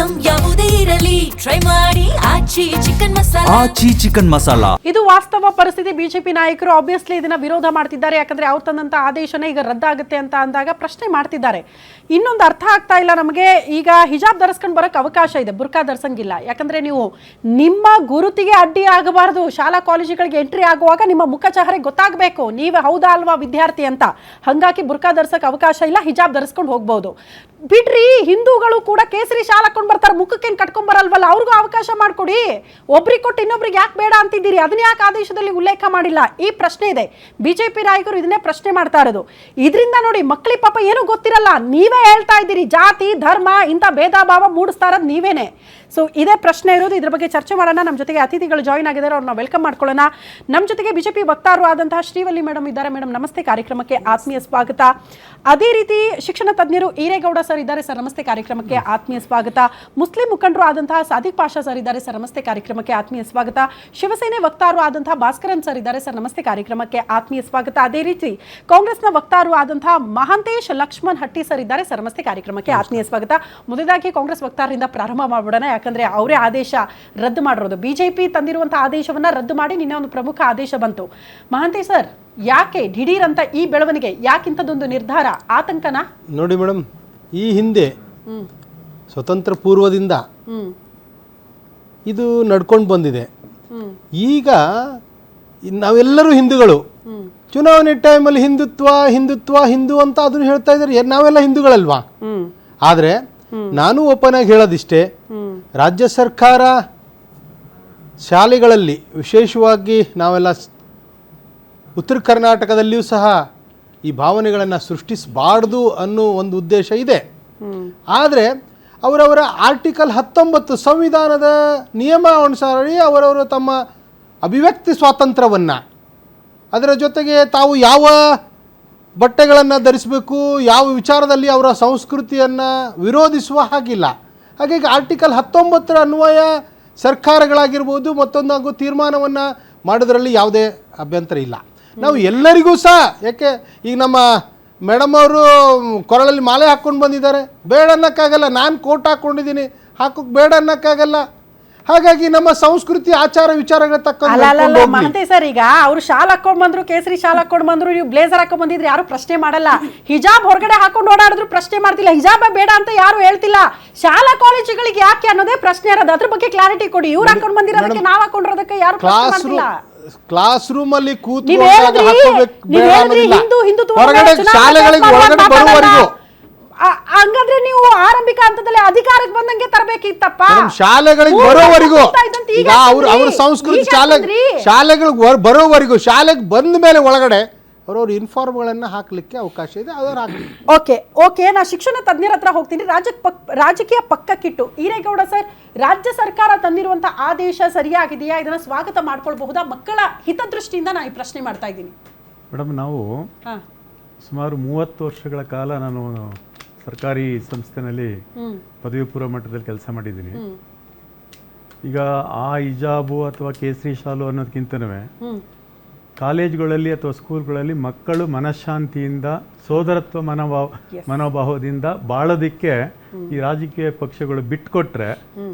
Item ಯಾವುದೇ ಇರಲಿ try ಮಾಡಿ ಆಚಿ ಚಿಕನ್ ಮಸಾಲಾ. ಇದು ವಾಸ್ತವ ಪರಿಸ್ಥಿತಿ. ಬಿಜೆಪಿ ನಾಯಕರು ಆಬ್ವಿಯಸ್ಲಿ ಇದನ್ನ ವಿರೋಧ ಮಾಡ್ತಿದ್ದಾರೆ. ಯಾಕಂದ್ರೆ ಅವ್ರು ತಂದಂತ ಆದೇಶನೇ ಈಗ ರದ್ದಾಗುತ್ತೆ ಅಂತ ಅಂದಾಗ ಪ್ರಶ್ನೆ ಮಾಡ್ತಿದ್ದಾರೆ. ಇನ್ನೊಂದು ಅರ್ಥ ಆಗ್ತಾ ಇಲ್ಲ ನಮಗೆ. ಈಗ ಹಿಜಾಬ್ ಧರಿಸ್ಕೊಂಡು ಬರೋಕ್ಕೆ ಅವಕಾಶ ಇದೆ, ಬುರ್ಕಾ ಧರಿಸಂಗಿಲ್ಲ. ಯಾಕಂದ್ರೆ ನೀವು ನಿಮ್ಮ ಗುರುತಿಗೆ ಅಡ್ಡಿ ಆಗಬಾರ್ದು. ಶಾಲಾ ಕಾಲೇಜುಗಳಿಗೆ ಎಂಟ್ರಿ ಆಗುವಾಗ ನಿಮ್ಮ ಮುಖಚಹರೆ ಗೊತ್ತಾಗಬೇಕು, ನೀವೇ ಹೌದಾ ಅಲ್ವಾ ವಿದ್ಯಾರ್ಥಿ ಅಂತ. ಹಂಗಾಗಿ ಬುರ್ಕಾ ಧರಿಸಕ್ಕೆ ಅವಕಾಶ ಇಲ್ಲ, ಹಿಜಾಬ್ ಧರಿಸ್ಕೊಂಡು ಹೋಗ್ಬೋದು. ಬಿಡ್ರಿ, ಹಿಂದೂಗಳು ಕೂಡ ಕೇಸರಿ ಶಾಲ್ ಹಾಕೊಂಡು ಬರ್ತಾರೆ, ಮುಖಕ್ಕೇನು ಕಟ್ಕೊಂಡ್ ಬರಲ್ವಲ್ಲ, ಅವ್ರಿಗೂ ಅವಕಾಶ ಮಾಡ್ಕೊಡಿ. ಒಬ್ರಿಗೆ ಕೊಟ್ಟು ಇನ್ನೊಬ್ರಿಗೆ ಯಾಕೆ ಬೇಡ ಅಂತಿದ್ದೀರಿ? ಅದನ್ನ ಯಾಕೆ ಆದೇಶದಲ್ಲಿ ಉಲ್ಲೇಖ ಮಾಡಿಲ್ಲ? ಈ ಪ್ರಶ್ನೆ ಇದೆ. ಬಿಜೆಪಿ ನಾಯಕರು ಇದನ್ನೇ ಪ್ರಶ್ನೆ ಮಾಡ್ತಾ ಇರೋದು. ಇದರಿಂದ ನೋಡಿ, ಮಕ್ಕಳಿಗೆ ಪಾಪ ಏನೂ ಗೊತ್ತಿರಲ್ಲ, ನೀವೇ ಹೇಳ್ತಾ ಇದ್ದೀರಿ ಜಾತಿ ಧರ್ಮ ಇಂಥ ಭೇದ ಭಾವ ಮೂಡಿಸ್ತಾ ಇರೋದು ನೀವೇನೆ. ಸೊ ಇದೇ ಪ್ರಶ್ನೆ ಇರೋದು. ಇದ್ರ ಬಗ್ಗೆ ಚರ್ಚೆ ಮಾಡೋಣ. ನಮ್ಮ ಜೊತೆಗೆ ಅತಿಥಿಗಳು ಜಾಯಿನ್ ಆಗಿದ್ದಾರೆ, ಅವ್ರನ್ನ ವೆಲ್ಕಮ್ ಮಾಡ್ಕೊಳ್ಳೋಣ. ನಮ್ಮ ಜೊತೆಗೆ ಬಿಜೆಪಿ ವಕ್ತಾರರು ಆದಂತಹ ಶ್ರೀವಲ್ಲಿ ಮೇಡಮ್ ಇದ್ದಾರೆ. ಮೇಡಮ್ ನಮಸ್ತೆ, ಕಾರ್ಯಕ್ರಮಕ್ಕೆ ಆತ್ಮೀಯ ಸ್ವಾಗತ. ಅದೇ ರೀತಿ ಶಿಕ್ಷಣ ತಜ್ಞರು ಈರೇಗೌಡ ಸರ್ ಇದ್ದಾರೆ. ಸರ್ ನಮಸ್ತೆ, ಕಾರ್ಯಕ್ರಮಕ್ಕೆ ಆತ್ಮೀಯ ಸ್ವಾಗತ. ಮುಸ್ಲಿಂ ಮುಖಂಡರು ಆದಂತಹ ಸಾದಿಕ್ ಪಾಷಾ ಸರ್ ಇದ್ದಾರೆ. ಸರ್ ನಮಸ್ತೆ, ಕಾರ್ಯಕ್ರಮಕ್ಕೆ ಆತ್ಮೀಯ ಸ್ವಾಗತ. ಶಿವಸೇನೆ ವಕ್ತಾರರು ಆದಂತಹ ಭಾಸ್ಕರನ್ ಸರ್ ಇದ್ದಾರೆ. ಸರ್ ನಮಸ್ತೆ, ಕಾರ್ಯಕ್ರಮಕ್ಕೆ ಆತ್ಮೀಯ ಸ್ವಾಗತ. ಅದೇ ರೀತಿ ಕಾಂಗ್ರೆಸ್ನ ವಕ್ತಾರರು ಆದಂತಹ ಮಹಾಂತೇಶ್ ಲಕ್ಷ್ಮಣ್ ಹಟ್ಟಿ ಸರ್ ಇದ್ದಾರೆ. ಸರ್ ನಮಸ್ತೆ, ಕಾರ್ಯಕ್ರಮಕ್ಕೆ ಆತ್ಮೀಯ ಸ್ವಾಗತ. ಮೊದಲಾಗಿ ಕಾಂಗ್ರೆಸ್ ವಕ್ತಾರರಿಂದ ಪ್ರಾರಂಭ ಮಾಡೋಣ. ಯಾಕಂದ್ರೆ ಅವರೇ ಆದೇಶ ರದ್ದು ಮಾಡಿರೋದು. ಬಿಜೆಪಿ ತಂದಿರುವಂತಹ ಆದೇಶವನ್ನ ರದ್ದು ಮಾಡಿ ನಿನ್ನೆ ಒಂದು ಪ್ರಮುಖ ಆದೇಶ ಬಂತು. ಮಹಾಂತೇಶ್ ಸರ್, ಯಾಕೆ ದಿಢೀರ್ ಅಂತ ಈ ಬೆಳವಣಿಗೆ? ಯಾಕಿಂತದೊಂದು ನಿರ್ಧಾರ? ಆತಂಕನಾ? ನೋಡಿ ಮೇಡಮ್, ಈ ಹಿಂದೆ ಸ್ವತಂತ್ರ ಪೂರ್ವದಿಂದ ಇದು ನಡ್ಕೊಂಡು ಬಂದಿದೆ. ಈಗ ನಾವೆಲ್ಲರೂ ಹಿಂದೂಗಳು. ಚುನಾವಣೆ ಟೈಮಲ್ಲಿ ಹಿಂದುತ್ವ ಹಿಂದುತ್ವ ಹಿಂದೂ ಅಂತ ಅದನ್ನು ಹೇಳ್ತಾ ಇದ್ದಾರೆ. ನಾವೆಲ್ಲ ಹಿಂದೂಗಳಲ್ವಾ? ಆದರೆ ನಾನು ಓಪನ್ ಆಗಿ ಹೇಳೋದಿಷ್ಟೇ, ರಾಜ್ಯ ಸರ್ಕಾರ ಶಾಲೆಗಳಲ್ಲಿ ವಿಶೇಷವಾಗಿ ನಾವೆಲ್ಲ ಉತ್ತರ ಕರ್ನಾಟಕದಲ್ಲಿಯೂ ಸಹ ಈ ಭಾವನೆಗಳನ್ನು ಸೃಷ್ಟಿಸಬಾರ್ದು ಅನ್ನೋ ಒಂದು ಉದ್ದೇಶ ಇದೆ. ಆದರೆ ಅವರವರ ಆರ್ಟಿಕಲ್ 19 ಸಂವಿಧಾನದ ನಿಯಮ ಅನುಸಾರ ಅವರವರು ತಮ್ಮ ಅಭಿವ್ಯಕ್ತಿ ಸ್ವಾತಂತ್ರ್ಯವನ್ನು, ಅದರ ಜೊತೆಗೆ ತಾವು ಯಾವ ಬಟ್ಟೆಗಳನ್ನು ಧರಿಸಬೇಕು, ಯಾವ ವಿಚಾರದಲ್ಲಿ ಅವರ ಸಂಸ್ಕೃತಿಯನ್ನು ವಿರೋಧಿಸುವ ಹಾಗಿಲ್ಲ. ಹಾಗಾಗಿ ಆರ್ಟಿಕಲ್ 19 ಅನ್ವಯ ಸರ್ಕಾರಗಳಾಗಿರ್ಬೋದು ಮತ್ತೊಂದಾಗೋ ತೀರ್ಮಾನವನ್ನು ಮಾಡೋದ್ರಲ್ಲಿ ಯಾವುದೇ ಅಭ್ಯಂತರ ಇಲ್ಲ. ನಾವು ಎಲ್ಲರಿಗೂ ಸಹ, ಯಾಕೆ ಈಗ ನಮ್ಮ ಮೇಡಮ್ ಅವರು ಕೊರಳಲ್ಲಿ ಮಾಲೆ ಹಾಕ್ಕೊಂಡು ಬಂದಿದ್ದಾರೆ, ಬೇಡ ಅನ್ನೋಕ್ಕಾಗಲ್ಲ. ನಾನು ಕೋಟ್ ಹಾಕ್ಕೊಂಡಿದ್ದೀನಿ, ಹಾಕೋಕೆ ಬೇಡ ಅನ್ನೋಕ್ಕಾಗಲ್ಲ. ಹಾಗಾಗಿ ನಮ್ಮ ಸಂಸ್ಕೃತಿ ಆಚಾರ ವಿಚಾರಗಳ ಮಹಂತೆ ಸರ್, ಈಗ ಅವ್ರು ಶಾಲ್ ಹಾಕೊಂಡ್ ಬಂದ್ರು, ಕೇಸರಿ ಶಾಲ್ ಹಾಕೊಂಡ್ ಬಂದ್ರು, ನೀವು ಬ್ಲೇಸರ್ ಹಾಕೊಂಡ್ ಬಂದಿದ್ರೆ ಯಾರು ಪ್ರಶ್ನೆ ಮಾಡಲ್ಲ. ಹಿಜಾಬ್ ಹೊರಗಡೆ ಹಾಕೊಂಡು ಓಡಾಡಿದ್ರು ಪ್ರಶ್ನೆ ಮಾಡ್ತಿಲ್ಲ. ಹಿಜಾಬ್ ಬೇಡ ಅಂತ ಯಾರು ಹೇಳ್ತಿಲ್ಲ. ಶಾಲಾ ಕಾಲೇಜುಗಳಿಗೆ ಯಾಕೆ ಅನ್ನೋದೇ ಪ್ರಶ್ನೆ ಇರೋದು. ಅದ್ರ ಬಗ್ಗೆ ಕ್ಲಾರಿಟಿ ಕೊಡಿ. ಇವ್ರು ಹಾಕೊಂಡ್ ಬಂದಿರೋದಕ್ಕೆ ನಾವ್ ಹಾಕೊಂಡಿರೋದಕ್ಕೆ ಯಾರು ಪ್ರಶ್ನೆ ಮಾಡ್ತಿಲ್ಲ. ಕ್ಲಾಸ್ ರೂಮ್ ಅಲ್ಲಿ ಕೂತು ಹಂಗಾದ್ರೆ ನೀವು ಆರಂಭಿಕ ಹಂತದಲ್ಲಿ ಅಧಿಕಾರಕ್ಕೆ ಬಂದಂಗೆ ತರಬೇಕಿತ್ತಪ್ಪ. ಶಾಲೆಗಳಿಗೆ ಬರೋವರೆಗೂ, ಈಗ ಅವ್ರ ಸಂಸ್ಕೃತಿ ಶಾಲೆಗಳಿಗೆ ಬರೋವರೆಗೂ, ಶಾಲೆಗೆ ಬಂದ ಮೇಲೆ ಒಳಗಡೆ ಅವ್ರವ್ರ ಯೂನಿಫಾರ್ಮ್ಗಳನ್ನು ಹಾಕ್ಲಿಕ್ಕೆ ಅವಕಾಶ ಇದೆ. ಅದರ ಓಕೆ ನಾ ಶಿಕ್ಷಣ ತಜ್ಞರ ಹತ್ರ ಹೋಗ್ತೀನಿ. ರಾಜಕೀಯ ಪಕ್ಕಕ್ಕಿಟ್ಟು ಈರೇಗೌಡ ಸರ್, ರಾಜ್ಯ ಸರ್ಕಾರ ತಂದಿರುವಂತಹ ಆದೇಶ ಸರಿಯಾಗಿದೆಯಾ? ಇದನ್ನ ಸ್ವಾಗತ ಮಾಡ್ಕೊಳ್ಬಹುದಾ? ಮಕ್ಕಳ ಹಿತದೃಷ್ಟಿಯಿಂದ ನಾ ಈ ಪ್ರಶ್ನೆ ಮಾಡ್ತಾ ಇದ್ದೀನಿ. ಮೇಡಮ್, ನಾವು ಸುಮಾರು 30 ವರ್ಷಗಳ ಕಾಲ ನಾನು ಸರ್ಕಾರಿ ಸಂಸ್ಥೆನಲ್ಲಿ ಪದವಿ ಪೂರ್ವ ಮಟ್ಟದಲ್ಲಿ ಕೆಲಸ ಮಾಡಿದ್ದೀನಿ. ಈಗ ಆ ಹಿಜಾಬು ಅಥವಾ ಕೇಸರಿ ಶಾಲು ಅನ್ನೋದಕ್ಕಿಂತನೂ ಕಾಲೇಜುಗಳಲ್ಲಿ ಅಥವಾ ಸ್ಕೂಲ್ಗಳಲ್ಲಿ ಮಕ್ಕಳು ಮನಃಶಾಂತಿಯಿಂದ ಸೋದರತ್ವ ಮನೋಭಾವದಿಂದ ಬಾಳೋದಿಕ್ಕೆ ಈ ರಾಜಕೀಯ ಪಕ್ಷಗಳು ಬಿಟ್ಕೊಟ್ರೆ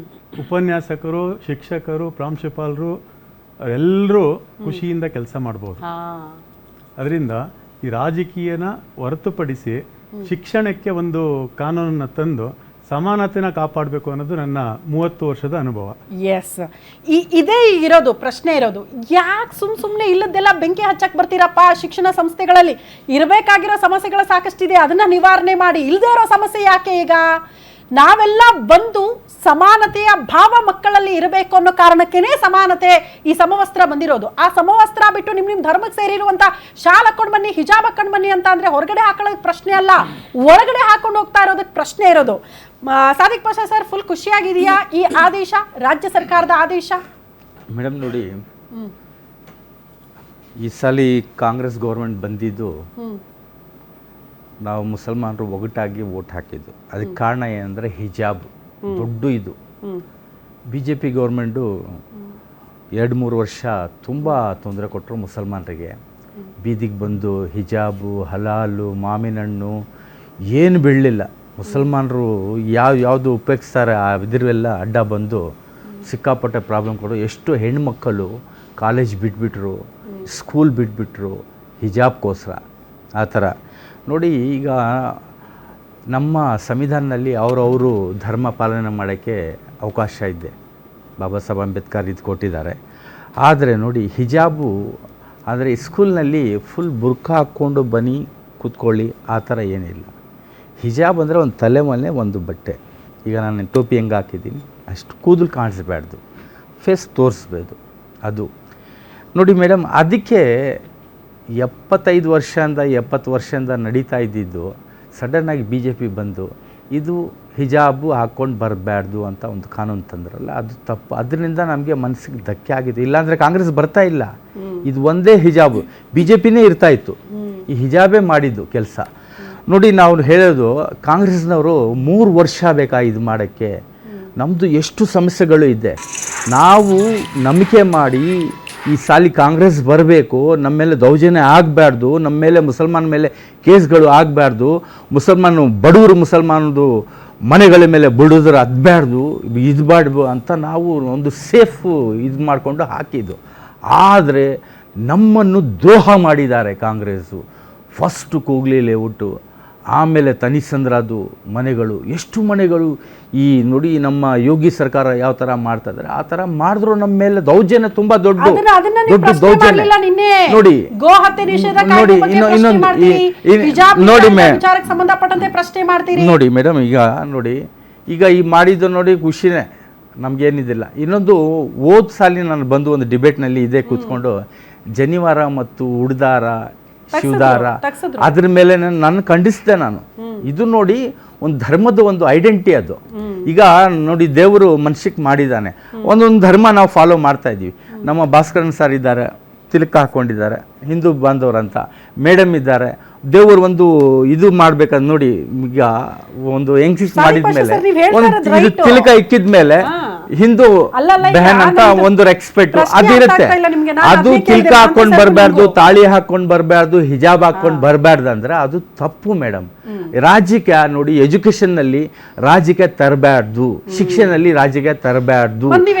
ಉಪನ್ಯಾಸಕರು, ಶಿಕ್ಷಕರು, ಪ್ರಾಂಶುಪಾಲರು ಎಲ್ಲರೂ ಖುಷಿಯಿಂದ ಕೆಲಸ ಮಾಡ್ಬೋದು. ಅದರಿಂದ ಈ ರಾಜಕೀಯನ ಹೊರತುಪಡಿಸಿ ಶಿಕ್ಷಣಕ್ಕೆ ಒಂದು ಕಾನೂನನ್ನು ತಂದು ಸಮಾನತೆನ ಕಾಪಾಡಬೇಕು ಅನ್ನೋದು ನನ್ನ 30 ವರ್ಷದ ಅನುಭವ. ಎಸ್, ಇದೇ ಇರೋದು ಪ್ರಶ್ನೆ ಇರೋದು. ಯಾಕೆ ಸುಮ್ಮನೆ ಇಲ್ಲದೆಲ್ಲ ಬೆಂಕಿ ಹಚ್ಚಕ್ಕೆ ಬರ್ತೀರಪ್ಪ? ಶಿಕ್ಷಣ ಸಂಸ್ಥೆಗಳಲ್ಲಿ ಇರಬೇಕಾಗಿರೋ ಸಮಸ್ಯೆಗಳು ಸಾಕಷ್ಟಿದೆ, ಅದನ್ನ ನಿವಾರಣೆ ಮಾಡಿ. ಇಲ್ಲದೆ ಇರೋ ಸಮಸ್ಯೆ ಯಾಕೆ? ಈಗ ನಾವೆಲ್ಲ ಬಂದು ಸಮಾನತೆಯ ಭಾವ ಮಕ್ಕಳಲ್ಲಿ ಇರಬೇಕು ಅನ್ನೋ ಕಾರಣಕ್ಕೇನೆ ಸಮಾನತೆ, ಈ ಸಮವಸ್ತ್ರ ಬಂದಿರೋದು. ಆ ಸಮವಸ್ತ್ರ ಬಿಟ್ಟು ನಿಮ್ ಧರ್ಮಕ್ಕೆ ಸೇರಿರುವಂತ ಶಾಲ್ ಹಾಕೊಂಡ್ ಬನ್ನಿ, ಹಿಜಾಬ್ ಹಾಕೊಂಡ್ ಬನ್ನಿ ಅಂತ ಅಂದ್ರೆ ಹೊರಗಡೆ ಹಾಕೊಳ್ಳೋದಕ್ಕೆ ಪ್ರಶ್ನೆ ಅಲ್ಲ, ಒಳಗಡೆ ಹಾಕೊಂಡು ಹೋಗ್ತಾ ಇರೋದಕ್ಕೆ ಪ್ರಶ್ನೆ ಇರೋದು. ಸಾದಿಕ್ ಪಾಷಾ ಸರ್, ಫುಲ್ ಖುಷಿಯಾಗಿದೆಯಾ ಈ ಆದೇಶ, ರಾಜ್ಯ ಸರ್ಕಾರದ ಆದೇಶ? ಮೇಡಮ್ ನೋಡಿ, ಈ ಸಲ ಕಾಂಗ್ರೆಸ್ ಗೌರ್ಮೆಂಟ್ ಬಂದಿದ್ದು ನಾವು ಮುಸಲ್ಮಾನರು ಒಗ್ಗಟ್ಟಾಗಿ ವೋಟ್ ಹಾಕಿದ್ದು. ಅದಕ್ಕೆ ಕಾರಣ ಏನಂದರೆ ಹಿಜಾಬ್ ದೊಡ್ಡ ಇದು. ಬಿ ಜೆ ಪಿ ಗೌರ್ಮೆಂಟು 2-3 ವರ್ಷ ತುಂಬ ತೊಂದರೆ ಕೊಟ್ಟರು ಮುಸಲ್ಮಾನರಿಗೆ. ಬೀದಿಗೆ ಬಂದು ಹಿಜಾಬು, ಹಲಾಲು, ಮಾವಿನಹಣ್ಣು ಏನು ಬೀಳಲಿಲ್ಲ. ಮುಸಲ್ಮಾನರು ಯಾವುದು ಉಪಯೋಗಿಸ್ತಾರೆ ಆ ಇದ್ರವೆಲ್ಲ ಅಡ್ಡ ಬಂದು ಸಿಕ್ಕಾಪಟ್ಟೆ ಪ್ರಾಬ್ಲಮ್ ಕೊಡು. ಎಷ್ಟು ಹೆಣ್ಮಕ್ಕಳು ಕಾಲೇಜ್ ಬಿಟ್ಬಿಟ್ರು, ಸ್ಕೂಲ್ ಬಿಟ್ಬಿಟ್ರು ಹಿಜಾಬ್ಗೋಸ್ಕರ. ಆ ಥರ ನೋಡಿ, ಈಗ ನಮ್ಮ ಸಂವಿಧಾನದಲ್ಲಿ ಅವರವರು ಧರ್ಮ ಪಾಲನೆ ಮಾಡೋಕ್ಕೆ ಅವಕಾಶ ಇದೆ, ಬಾಬಾ ಸಾಹೇಬ್ ಅಂಬೇಡ್ಕರ್ ಇದು ಕೊಟ್ಟಿದ್ದಾರೆ. ಆದರೆ ನೋಡಿ ಹಿಜಾಬು ಆದರೆ ಸ್ಕೂಲ್ನಲ್ಲಿ ಫುಲ್ ಬುರ್ಖಾ ಹಾಕ್ಕೊಂಡು ಬನ್ನಿ ಕೂತ್ಕೊಳ್ಳಿ ಆ ಥರ ಏನಿಲ್ಲ. ಹಿಜಾಬ್ ಅಂದರೆ ಒಂದು ತಲೆ ಮೇಲೆ ಒಂದು ಬಟ್ಟೆ. ಈಗ ನಾನು ಟೋಪಿ ಹೆಂಗೆ ಹಾಕಿದ್ದೀನಿ ಅಷ್ಟು ಕೂದಲು ಕಾಣಿಸ್ಬಾರ್ದು, ಫೇಸ್ ತೋರಿಸ್ಬೋದು. ಅದು ನೋಡಿ ಮೇಡಮ್, ಅದಕ್ಕೆ 75 ವರ್ಷದಿಂದ 70 ವರ್ಷದಿಂದ ನಡೀತಾ ಇದ್ದಿದ್ದು ಸಡನ್ನಾಗಿ BJP ಬಂದು ಇದು ಹಿಜಾಬು ಹಾಕ್ಕೊಂಡು ಬರಬಾರ್ದು ಅಂತ ಒಂದು ಕಾನೂನು ತಂದ್ರಲ್ಲ, ಅದು ತಪ್ಪು. ಅದರಿಂದ ನಮಗೆ ಮನಸ್ಸಿಗೆ ಧಕ್ಕೆ ಆಗಿದೆ. ಇಲ್ಲಾಂದರೆ ಕಾಂಗ್ರೆಸ್ ಬರ್ತಾ ಇಲ್ಲ. ಇದು ಒಂದೇ ಹಿಜಾಬು, BJPನೇ ಇರ್ತಾಯಿತ್ತು. ಈ ಹಿಜಾಬೇ ಮಾಡಿದ್ದು ಕೆಲಸ. ನೋಡಿ, ನಾವು ಹೇಳೋದು ಕಾಂಗ್ರೆಸ್ನವರು 3 ವರ್ಷ ಬೇಕಾ ಇದು ಮಾಡೋಕ್ಕೆ. ನಮ್ಮದು ಎಷ್ಟು ಸಮಸ್ಯೆಗಳು ಇದೆ. ನಾವು ನಂಬಿಕೆ ಮಾಡಿ ಈ ಸಾಲಿ ಕಾಂಗ್ರೆಸ್ ಬರಬೇಕು, ನಮ್ಮ ಮೇಲೆ ದೌರ್ಜನ್ಯ ಆಗಬಾರ್ದು, ನಮ್ಮ ಮೇಲೆ ಮುಸಲ್ಮಾನ ಮೇಲೆ ಕೇಸ್ಗಳು ಆಗಬಾರ್ದು, ಬಡವರು ಮುಸಲ್ಮಾನದು ಮನೆಗಳ ಮೇಲೆ ಬುಡೋದ್ರ ಹತ್ಬಾರ್ದು, ಇದ್ಬಾರ್ದು ಅಂತ ನಾವು ಒಂದು ಸೇಫ್ ಇದು ಮಾಡಿಕೊಂಡು ಹಾಕಿದ್ದು. ಆದರೆ ನಮ್ಮನ್ನು ದ್ರೋಹ ಮಾಡಿದ್ದಾರೆ ಕಾಂಗ್ರೆಸ್ಸು. ಫಸ್ಟು ಕೂಗ್ಲಿ ಲೇಔಟು, ಆಮೇಲೆ ತನಿಸಂದ್ರದು ಮನೆಗಳು, ಎಷ್ಟು ಮನೆಗಳು. ಈ ನೋಡಿ ನಮ್ಮ ಯೋಗಿ ಸರ್ಕಾರ ಯಾವ ಥರ ಮಾಡ್ತಾ ಇದ್ದಾರೆ ಆ ಥರ ಮಾಡಿದ್ರು ನಮ್ಮ ಮೇಲೆ ದೌರ್ಜನ್ಯ ತುಂಬ ದೊಡ್ಡ ದೌರ್ಜನ್ಯ. ನೋಡಿ ನೋಡಿ ನೋಡಿ ನೋಡಿ ಮೇಡಮ್, ಈಗ ಈ ಮಾಡಿದ್ದು ನೋಡಿ ಖುಷಿನೇ, ನಮಗೇನಿದಿಲ್ಲ. ಇನ್ನೊಂದು ಹೋದ ಸಾಲಿ ನಾನು ಬಂದು ಒಂದು ಡಿಬೇಟ್ನಲ್ಲಿ ಇದೇ ಕೂತ್ಕೊಂಡು ಜನಿವಾರ ಮತ್ತು ಉಡ್ದಾರ ಶಿವದಾರ ಅದ್ರ ಮೇಲೆ ನಾನು ಖಂಡಿಸಿದೆ. ನಾನು ಇದು ನೋಡಿ ಒಂದು ಧರ್ಮದ ಒಂದು ಐಡೆಂಟಿಟಿ ಅದು. ಈಗ ನೋಡಿ, ದೇವರು ಮನುಷ್ಯಕ್ಕೆ ಮಾಡಿದ್ದಾನೆ, ಒಂದೊಂದು ಧರ್ಮ ನಾವು ಫಾಲೋ ಮಾಡ್ತಾ ಇದ್ದೀವಿ. ನಮ್ಮ ಭಾಸ್ಕರನ್ ಸರ್ ಇದ್ದಾರೆ, ತಿಲಕ ಹಾಕ್ಕೊಂಡಿದ್ದಾರೆ, ಹಿಂದೂ ಬಾಂಧವರಂತ ಮೇಡಮ್ ಇದ್ದಾರೆ. ದೇವರು ಒಂದು ಇದು ಮಾಡ್ಬೇಕಂದ್ ನೋಡಿ, ಈಗ ಒಂದು ಯಂಗ್ಸಿಸ್ ಮಾಡಿದ್ಮೇಲೆ ಒಂದು ತಿಲಕ ಇಕ್ಕಿದ ಮೇಲೆ ಹಿಂದೂ ಬೆಹನ್ ಅಂತ ಒಂದು ರೆಸ್ಪೆಕ್ಟ್ ಅದಿರುತ್ತೆ. ಅದು ತಿಲಕ ಹಾಕೊಂಡು ಬರಬಾರ್ದು, ತಾಳಿ ಹಾಕೊಂಡು ಬರಬಾರ್ದು, ಹಿಜಾಬ್ ಹಾಕೊಂಡು ಬರಬಾರ್ದು ಅಂದ್ರೆ ಅದು ತಪ್ಪು ಮೇಡಮ್. ರಾಜ್ಯಕ್ಕೆ ನೋಡಿ, ಎಜುಕೇಶನ್ ನಲ್ಲಿ ರಾಜ್ಯಕ್ಕೆ ತರಬಾರ್ದು, ಶಿಕ್ಷಣದಲ್ಲಿ ರಾಜ್ಯಕ್ಕೆ ತರಬಾರ್ದು.